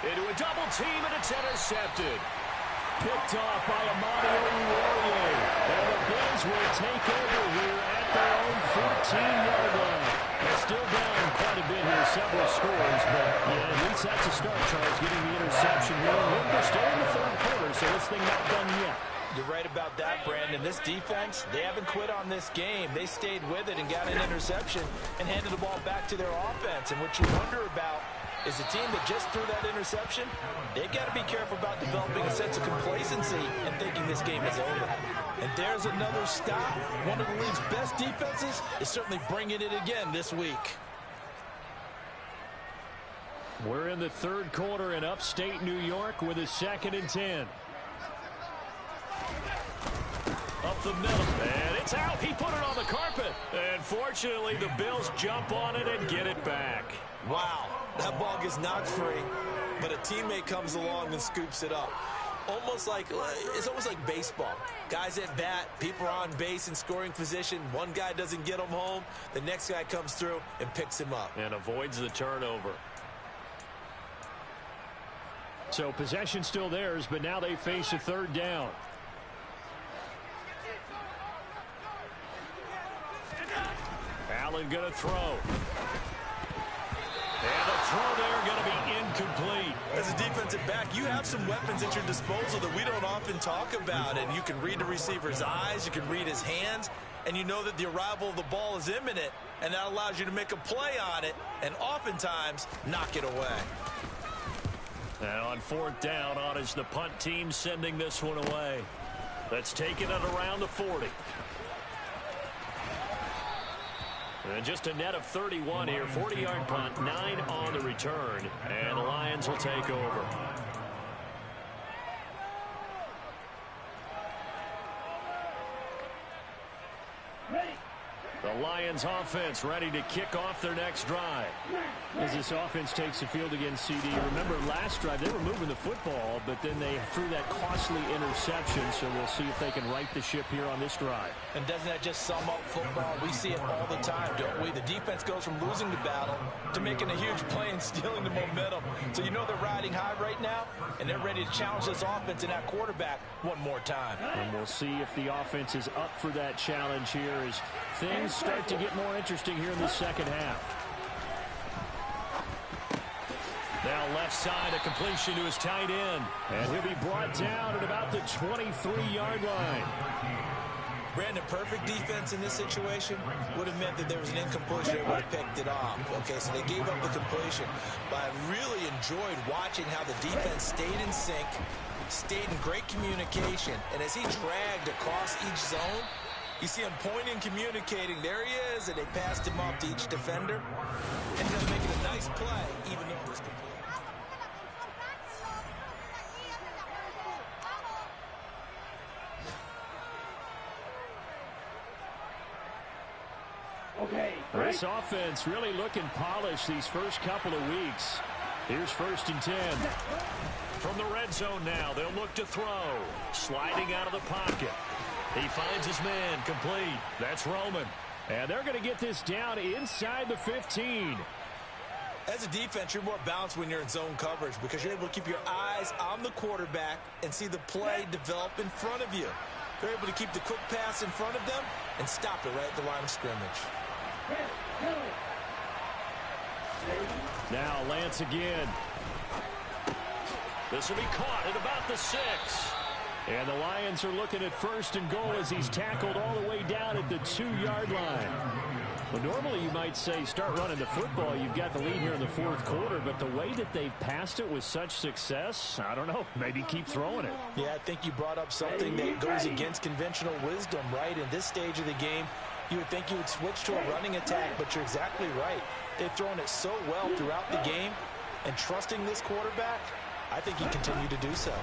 Into a double team, and it's intercepted. Picked off by Amadio Uwariye. And the Bills will take over here at their own 14-yard line. They're still down quite a bit here, several scores, but yeah, at least that's a start, Charles, getting the interception here. We're still in the 3rd quarter, so this thing not done yet. You're right about that, Brandon. This defense, they haven't quit on this game. They stayed with it and got an interception and handed the ball back to their offense. And what you wonder about is the team that just threw that interception, they've got to be careful about developing a sense of complacency and thinking this game is over. And there's another stop. One of the league's best defenses is certainly bringing it again this week. We're in the 3rd quarter in upstate New York with a 2nd and 10. Up the middle, and it's out. He put it on the carpet. And fortunately, the Bills jump on it and get it back. Wow, that ball gets knocked free, but a teammate comes along and scoops it up. It's almost like baseball. Guys at bat, people are on base in scoring position. One guy doesn't get him home. The next guy comes through and picks him up. And avoids the turnover. So possession still theirs, but now they face a 3rd down. Allen going to throw. And the throw there going to be incomplete. As a defensive back, you have some weapons at your disposal that we don't often talk about. And you can read the receiver's eyes, you can read his hands, and you know that the arrival of the ball is imminent. And that allows you to make a play on it and oftentimes knock it away. And on 4th down, on is the punt team sending this one away. Let's take it at around the 40. And just a net of 31 here. 40-yard punt, 9 on the return. And the Lions will take over. Lions offense ready to kick off their next drive. As this offense takes the field against CD, remember last drive they were moving the football, but then they threw that costly interception, so we'll see if they can right the ship here on this drive. And doesn't that just sum up football? We see it all the time, don't we? The defense goes from losing the battle to making a huge play and stealing the momentum. So you know they're riding high right now, and they're ready to challenge this offense and that quarterback one more time. And we'll see if the offense is up for that challenge here as things start to get more interesting here in the second half. Now left side, a completion to his tight end. And he'll be brought down at about the 23-yard line. Brandon, perfect defense in this situation would have meant that there was an incompletion. They would have picked it off. Okay, so they gave up the completion. But I really enjoyed watching how the defense stayed in sync, stayed in great communication. And as he dragged across each zone, you see him pointing, communicating. There he is, and they passed him up to each defender. Ended up making a nice play, even though it was complete. Okay. This offense really looking polished these first couple of weeks. Here's 1st and 10. From the red zone now, they'll look to throw. Sliding out of the pocket. He finds his man, complete. That's Roman. And they're going to get this down inside the 15. As a defense, you're more balanced when you're in zone coverage because you're able to keep your eyes on the quarterback and see the play develop in front of you. They're able to keep the quick pass in front of them and stop it right at the line of scrimmage. Now Lance again. This will be caught at about the 6. And the Lions are looking at 1st and goal as he's tackled all the way down at the 2-yard line. Well, normally you might say start running the football. You've got the lead here in the 4th quarter, but the way that they've passed it with such success, I don't know, maybe keep throwing it. Yeah, I think you brought up something that goes against conventional wisdom, right? In this stage of the game, you would think you would switch to a running attack, but you're exactly right. They've thrown it so well throughout the game, and trusting this quarterback, I think he continued to do so.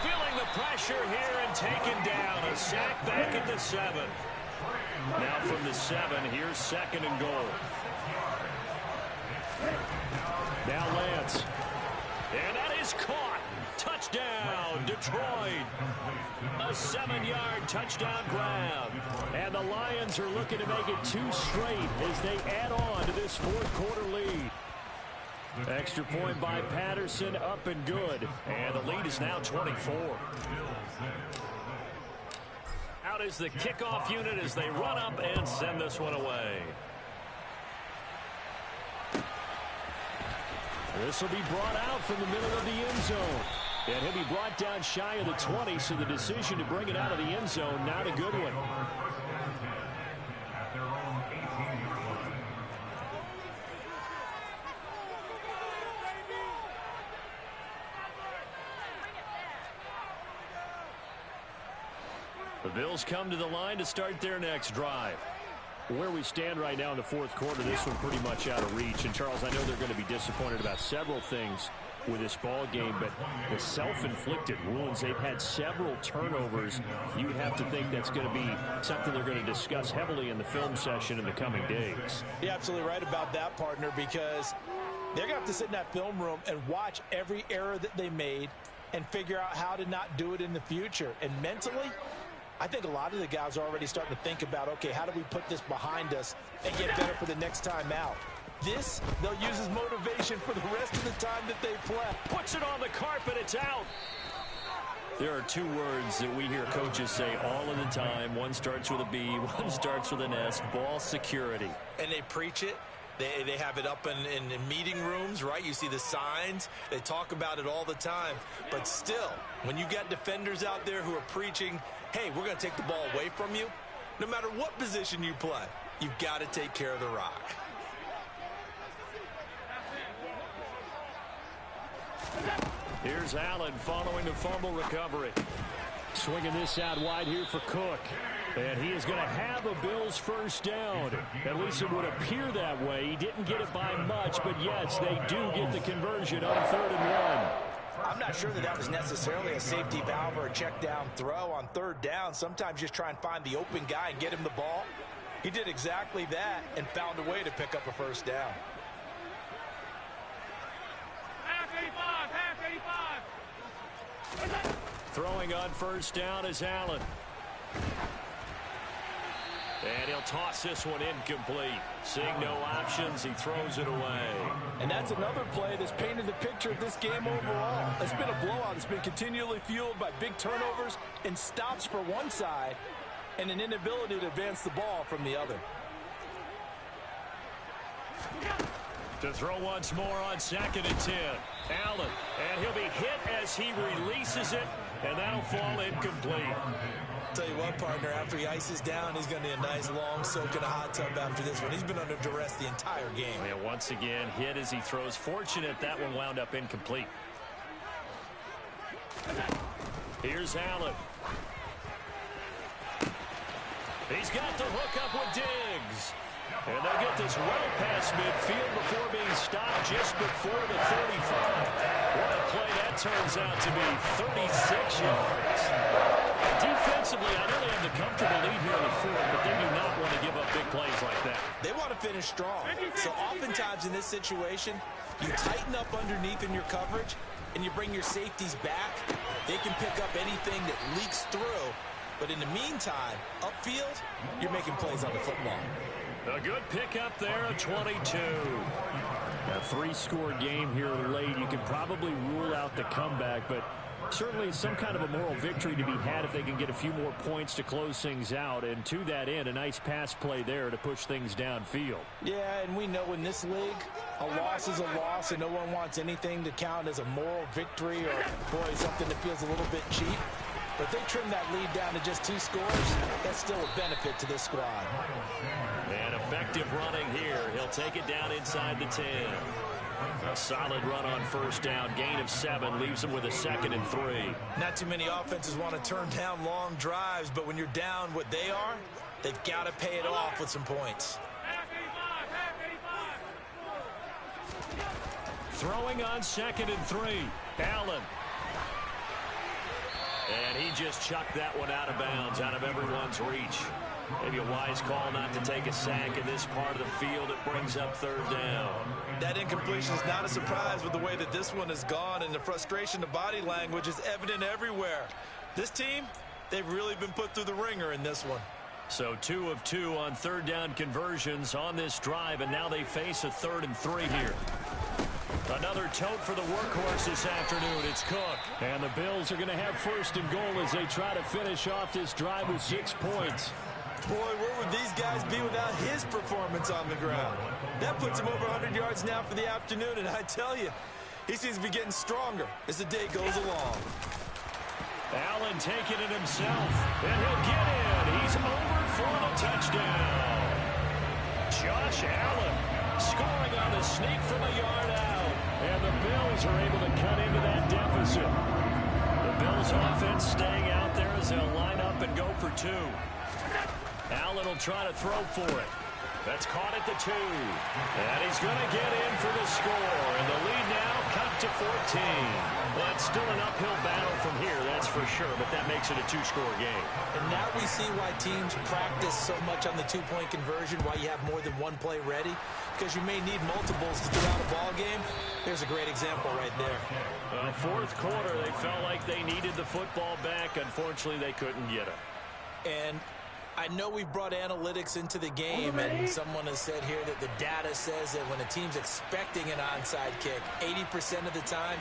Feeling the pressure here and taken down. A sack back at the 7. Now from the 7, here's 2nd and goal. Now Lance. And that is caught. Touchdown, Detroit. A 7-yard touchdown grab. And the Lions are looking to make it 2 straight as they add on to this 4th quarter lead. Extra point by Patterson, up and good. And the lead is now 24. Out is the kickoff unit as they run up and send this one away. This will be brought out from the middle of the end zone. And he'll be brought down shy of the 20, so the decision to bring it out of the end zone, not a good one. The Bills come to the line to start their next drive. Where we stand right now in the 4th quarter, this one pretty much out of reach. And, Charles, I know they're going to be disappointed about several things with this ball game, but the self-inflicted wounds, they've had several turnovers. You have to think that's going to be something they're going to discuss heavily in the film session in the coming days. You're absolutely right about that, partner, because they're going to have to sit in that film room and watch every error that they made and figure out how to not do it in the future. And mentally, I think a lot of the guys are already starting to think about, okay, how do we put this behind us and get better for the next time out? This, they'll use as motivation for the rest of the time that they play. Puts it on the carpet, it's out. There are 2 words that we hear coaches say all of the time. One starts with a B, one starts with an S, ball security. And they preach it. They have it up in meeting rooms, right? You see the signs. They talk about it all the time. But still, when you got defenders out there who are preaching, hey, we're going to take the ball away from you, no matter what position you play, you've got to take care of the rock. Here's Allen following the fumble recovery. Swinging this out wide here for Cook. And he is going to have a Bills first down. At least it would appear that way. He didn't get it by much, but yes, they do get the conversion on 3rd and 1. I'm not sure that was necessarily a safety valve or a check down throw on third down. Sometimes just try and find the open guy and get him the ball. He did exactly that and found a way to pick up a first down. Throwing on first down is Allen. And he'll toss this one incomplete. Seeing no options, he throws it away. And that's another play that's painted the picture of this game overall. It's been a blowout. It's been continually fueled by big turnovers and stops for one side and an inability to advance the ball from the other. To throw once more on 2nd and 10. Allen, and he'll be hit as he releases it, and that'll fall incomplete. Tell you what, partner, after he ices down, he's going to need a nice long soak in a hot tub after this one. He's been under duress the entire game. And once again, hit as he throws. Fortunate that one wound up incomplete. Here's Allen. He's got the hook up with Diggs. And they'll get this well past midfield before being stopped just before the 35. What a play that turns out to be. 36 yards. Defensively, I know they have the comfortable lead here in the fourth, but they do not want to give up big plays like that. They want to finish strong. So oftentimes in this situation, you tighten up underneath in your coverage, and you bring your safeties back. They can pick up anything that leaks through. But in the meantime, upfield, you're making plays on the football. A good pickup there, a 22. A 3-score game here late. You can probably rule out the comeback, but certainly some kind of a moral victory to be had if they can get a few more points to close things out. And to that end, a nice pass play there to push things downfield. Yeah, and we know in this league, a loss is a loss, and no one wants anything to count as a moral victory or, boy, something that feels a little bit cheap. But if they trim that lead down to just 2 scores, that's still a benefit to this squad. And effective running here. He'll take it down inside the 10. A solid run on first down. Gain of 7 leaves him with a 2nd and 3. Not too many offenses want to turn down long drives, but when you're down what they are, they've got to pay it off with some points. Throwing on 2nd and 3. Allen. And he just chucked that one out of bounds, out of everyone's reach. Maybe a wise call not to take a sack in this part of the field. It brings up 3rd down. That incompletion is not a surprise with the way that this one has gone, and the frustration of body language is evident everywhere. This team, they've really been put through the ringer in this one. So 2 of 2 on 3rd down conversions on this drive, and now they face a 3rd and 3 here. Another tote for the workhorse this afternoon. It's Cook. And the Bills are going to have 1st and goal as they try to finish off this drive with 6 points. Boy, where would these guys be without his performance on the ground? That puts him over 100 yards now for the afternoon, and I tell you, he seems to be getting stronger as the day goes along. Allen taking it himself, and he'll get in. He's over for the touchdown. Josh Allen scoring on the sneak from a yard out, and the Bills are able to cut into that deficit. The Bills offense staying out there as they'll line up and go for 2. Allen will try to throw for it. That's caught at the 2. And he's going to get in for the score. And the lead now cut to 14. Well, it's still an uphill battle from here, that's for sure, but that makes it a 2-score game. And now we see why teams practice so much on the 2-point conversion, why you have more than one play ready, because you may need multiples to throw out a ball game. There's a great example right there. 4th quarter, they felt like they needed the football back. Unfortunately, they couldn't get it. And I know we brought analytics into the game, and someone has said here that the data says that when a team's expecting an onside kick, 80% of the time,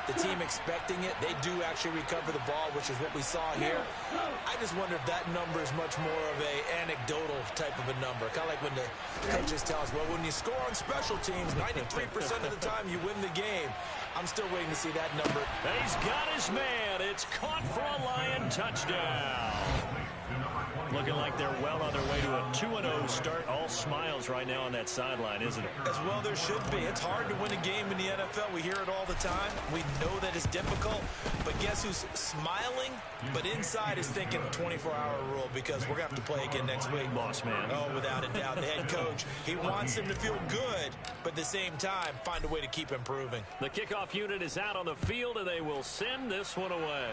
the team expecting it, they do actually recover the ball, which is what we saw here. I just wonder if that number is much more of a anecdotal type of a number. Kind of like when the coaches tell us, well, when you score on special teams, 93% of the time you win the game. I'm still waiting to see that number. And he's got his man. It's caught for a Lion touchdown. Looking like they're well on their way to a 2-0 start. All smiles right now on that sideline, isn't it? As well there should be. It's hard to win a game in the NFL. We hear it all the time. We know that it's difficult. But guess who's smiling? But inside is thinking 24-hour rule, because we're going to have to play again next week. Boss man. Oh, without a doubt. The head coach, he wants him to feel good, but at the same time, find a way to keep improving. The kickoff unit is out on the field, and they will send this one away.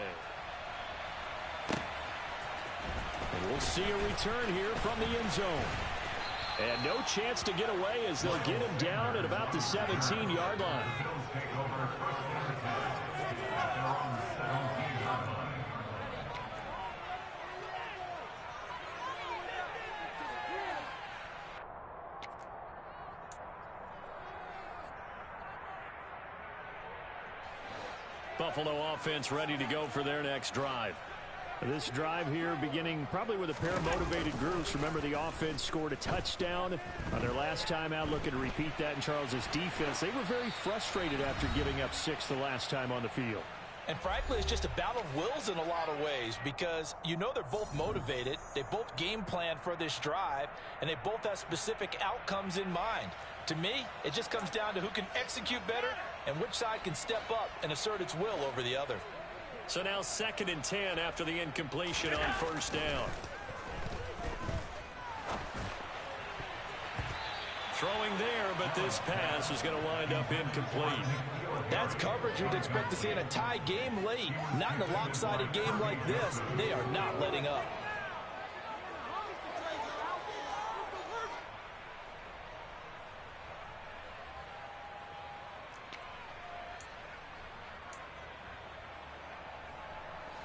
We'll see a return here from the end zone. And no chance to get away as they'll get him down at about the 17-yard line. Buffalo offense ready to go for their next drive. This drive here beginning probably with a pair of motivated groups. Remember, the offense scored a touchdown on their last time out, looking to repeat that in Charles's defense. They were very frustrated after giving up 6 the last time on the field. And frankly, it's just a battle of wills in a lot of ways, because you know they're both motivated. They both game plan for this drive, and they both have specific outcomes in mind. To me, it just comes down to who can execute better and which side can step up and assert its will over the other. So now 2nd and 10 after the incompletion on first down. Throwing there, but this pass is going to wind up incomplete. That's coverage you'd expect to see in a tie game late. Not in a lopsided game like this. They are not letting up.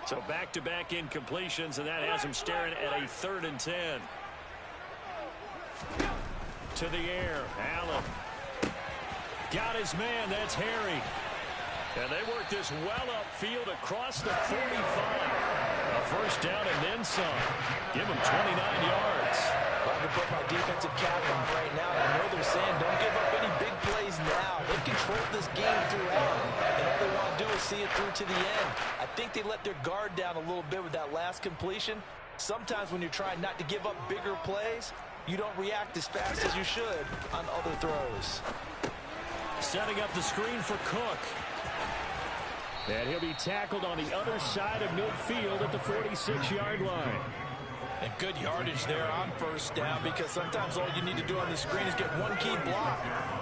So back-to-back incompletions, and that has him staring at a 3rd and 10. To the air, Allen. Got his man, that's Harry. And they work this well upfield across the 45. A first down and then some. Give him 29 yards. I can put my defensive cap on right now. I know they're saying don't give up any big plays now. They controlled this game throughout, and all they want to do is see it through to the end. I think they let their guard down a little bit with that last completion. Sometimes when you're trying not to give up bigger plays, you don't react as fast as you should on other throws. Setting up the screen for Cook. And he'll be tackled on the other side of midfield at the 46-yard line. And good yardage there on first down, because sometimes all you need to do on the screen is get one key block.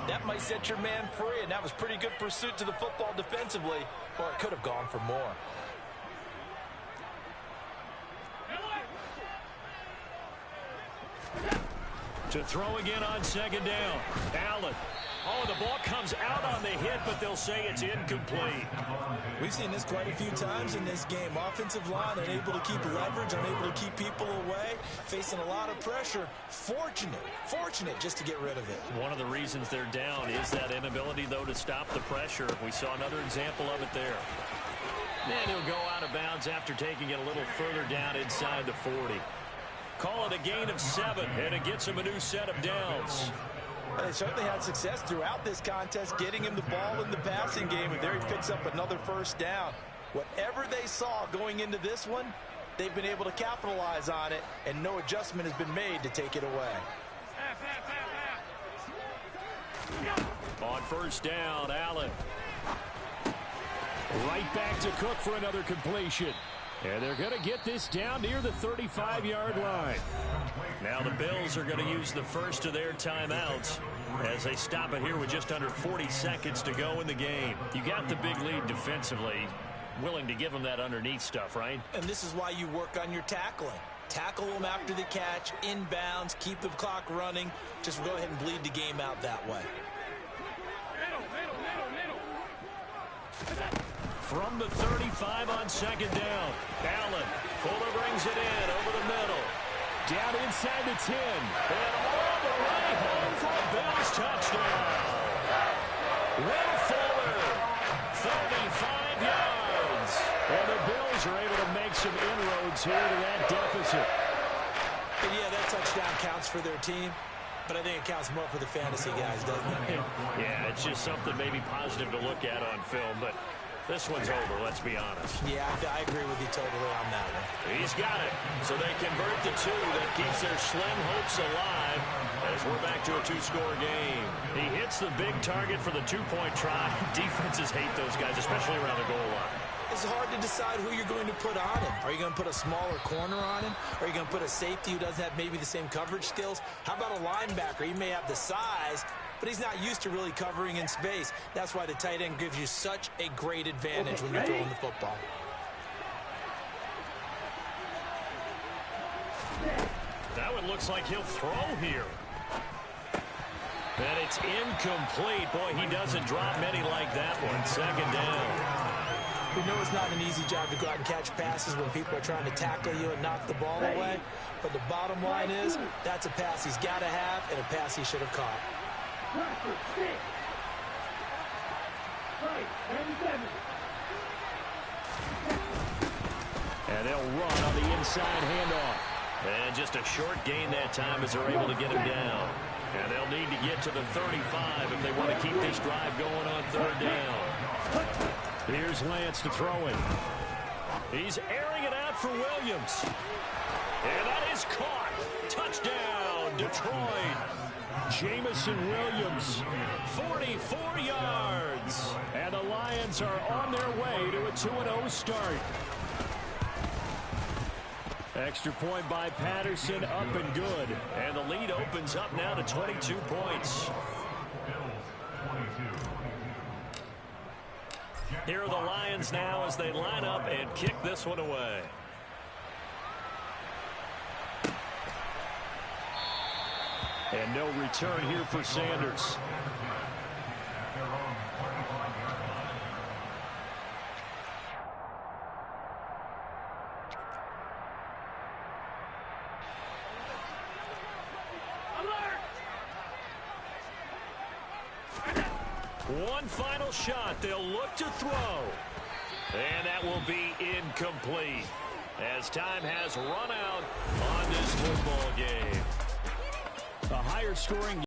That might set your man free, and that was pretty good pursuit to the football defensively, or it could have gone for more. To throw again on 2nd down. Allen. Oh, the ball comes out on the hit, but they'll say it's incomplete. We've seen this quite a few times in this game. Offensive line unable to keep leverage, unable to keep people away, facing a lot of pressure. Fortunate just to get rid of it. One of the reasons they're down is that inability, though, to stop the pressure. We saw another example of it there. And he'll go out of bounds after taking it a little further down inside the 40. Call it a gain of 7, and it gets him a new set of downs. They certainly had success throughout this contest, getting him the ball in the passing game, and there he picks up another first down. Whatever they saw going into this one, they've been able to capitalize on it, and no adjustment has been made to take it away. On first down, Allen. Right back to Cook for another completion. And they're going to get this down near the 35-yard line. Now the Bills are going to use the first of their timeouts as they stop it here with just under 40 seconds to go in the game. You got the big lead defensively, willing to give them that underneath stuff, right? And this is why you work on your tackling. Tackle them after the catch, inbounds, keep the clock running. Just go ahead and bleed the game out that way. From the 35 on 2nd down. Allen. Fuller brings it in over the middle. Down inside the 10. And all the way home for a Bills touchdown. Will Fuller. 35 yards. And the Bills are able to make some inroads here to that deficit. And yeah, that touchdown counts for their team. But I think it counts more for the fantasy guys, doesn't it? Yeah, it's just something maybe positive to look at on film. But This one's over, let's be honest. Yeah, I agree with you totally on that one. He's got it. So they convert the two. That keeps their slim hopes alive as we're back to a two-score game. He hits the big target for the two-point try. Defenses hate those guys, especially around the goal line. It's hard to decide who you're going to put on him. Are you going to put a smaller corner on him? Are you going to put a safety who doesn't have maybe the same coverage skills? How about a linebacker? He may have the size, but he's not used to really covering in space. That's why the tight end gives you such a great advantage when you're throwing the football. That one looks like he'll throw here. And it's incomplete. Boy, he doesn't drop many like that one. Second down. We know it's not an easy job to go out and catch passes when people are trying to tackle you and knock the ball away. But the bottom line is, that's a pass he's got to have and a pass he should have caught. And they'll run on the inside handoff. And just a short gain that time as they're able to get him down. And they'll need to get to the 35 if they want to keep this drive going on third down. Here's Lance to throw it. He's airing it out for Williams. And that is caught. Touchdown, Detroit. Jamison Williams, 44 yards. And the Lions are on their way to a 2-0 start. Extra point by Patterson, up and good. And the lead opens up now to 22 points. Here are the Lions now as they line up and kick this one away. And no return here for Sanders. One final shot. They'll look to throw. And that will be incomplete as time has run out on this football game. A higher scoring